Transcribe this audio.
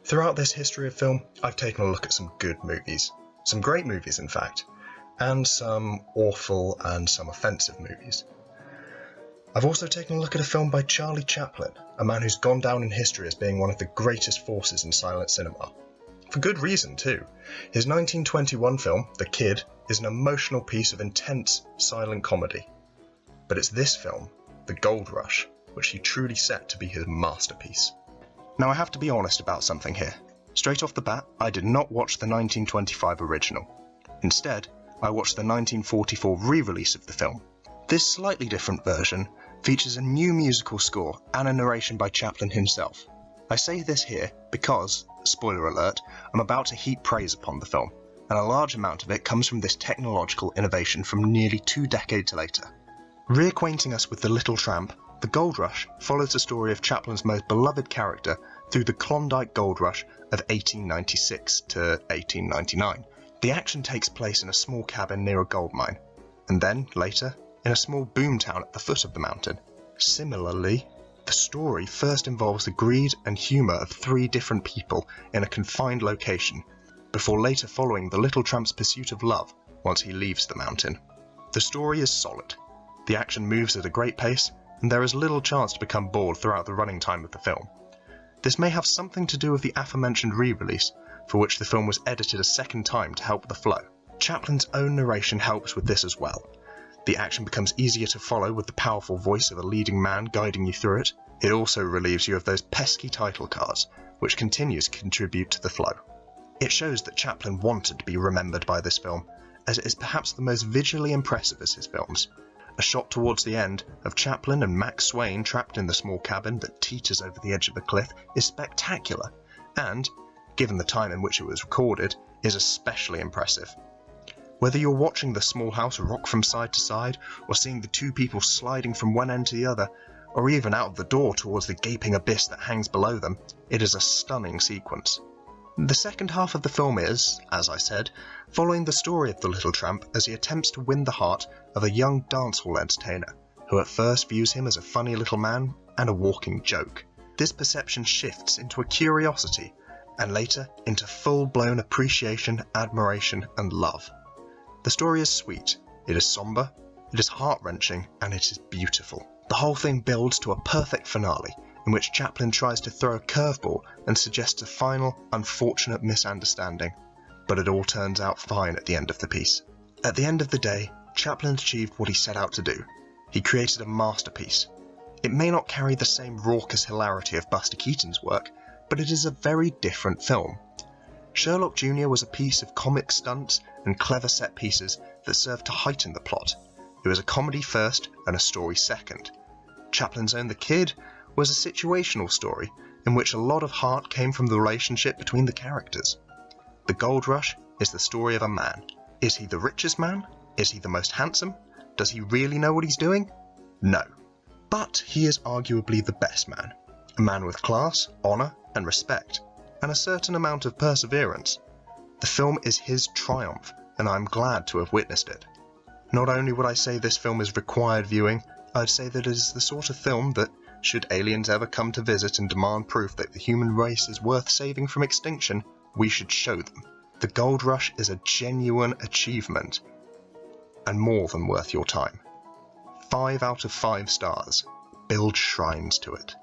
Throughout this history of film, I've taken a look at some good movies. Some great movies, in fact. And some awful and some offensive movies. I've also taken a look at a film by Charlie Chaplin, a man who's gone down in history as being one of the greatest forces in silent cinema. For good reason, too. His 1921 film, The Kid, is an emotional piece of intense, silent comedy. But it's this film, The Gold Rush, which he truly set to be his masterpiece. Now I have to be honest about something here. Straight off the bat, I did not watch the 1925 original. Instead, I watched the 1944 re-release of the film. This slightly different version features a new musical score and a narration by Chaplin himself. I say this here because, spoiler alert, I'm about to heap praise upon the film, and a large amount of it comes from this technological innovation from nearly 2 decades later. Reacquainting us with the Little Tramp, The Gold Rush follows the story of Chaplin's most beloved character through the Klondike Gold Rush of 1896 to 1899. The action takes place in a small cabin near a gold mine, and then, later, in a small boomtown at the foot of the mountain. Similarly, the story first involves the greed and humour of 3 different people in a confined location, before later following the Little Tramp's pursuit of love once he leaves the mountain. The story is solid. The action moves at a great pace, and there is little chance to become bored throughout the running time of the film. This may have something to do with the aforementioned re-release, for which the film was edited a second time to help the flow. Chaplin's own narration helps with this as well. The action becomes easier to follow with the powerful voice of a leading man guiding you through it. It also relieves you of those pesky title cards, which continues to contribute to the flow. It shows that Chaplin wanted to be remembered by this film, as it is perhaps the most visually impressive of his films. A shot towards the end of Chaplin and Max Swain trapped in the small cabin that teeters over the edge of a cliff is spectacular, and, given the time in which it was recorded, is especially impressive. Whether you're watching the small house rock from side to side, or seeing the 2 people sliding from one end to the other, or even out of the door towards the gaping abyss that hangs below them, it is a stunning sequence. The second half of the film is, as I said, following the story of the Little Tramp as he attempts to win the heart of a young dancehall entertainer, who at first views him as a funny little man and a walking joke. This perception shifts into a curiosity, and later into full-blown appreciation, admiration, and love. The story is sweet, it is somber, it is heart-wrenching, and it is beautiful. The whole thing builds to a perfect finale, in which Chaplin tries to throw a curveball and suggests a final, unfortunate misunderstanding, but it all turns out fine at the end of the piece. At the end of the day, Chaplin achieved what he set out to do. He created a masterpiece. It may not carry the same raucous hilarity of Buster Keaton's work, but it is a very different film. Sherlock Jr. was a piece of comic stunts and clever set pieces that served to heighten the plot. It was a comedy first and a story second. Chaplin's own The Kid was a situational story in which a lot of heart came from the relationship between the characters. The Gold Rush is the story of a man. Is he the richest man? Is he the most handsome? Does he really know what he's doing? No. But he is arguably the best man. A man with class, honour and respect, and a certain amount of perseverance. The film is his triumph, and I'm glad to have witnessed it. Not only would I say this film is required viewing, I'd say that it is the sort of film that, should aliens ever come to visit and demand proof that the human race is worth saving from extinction, we should show them. The Gold Rush is a genuine achievement, and more than worth your time. 5 out of 5 stars. Build shrines to it.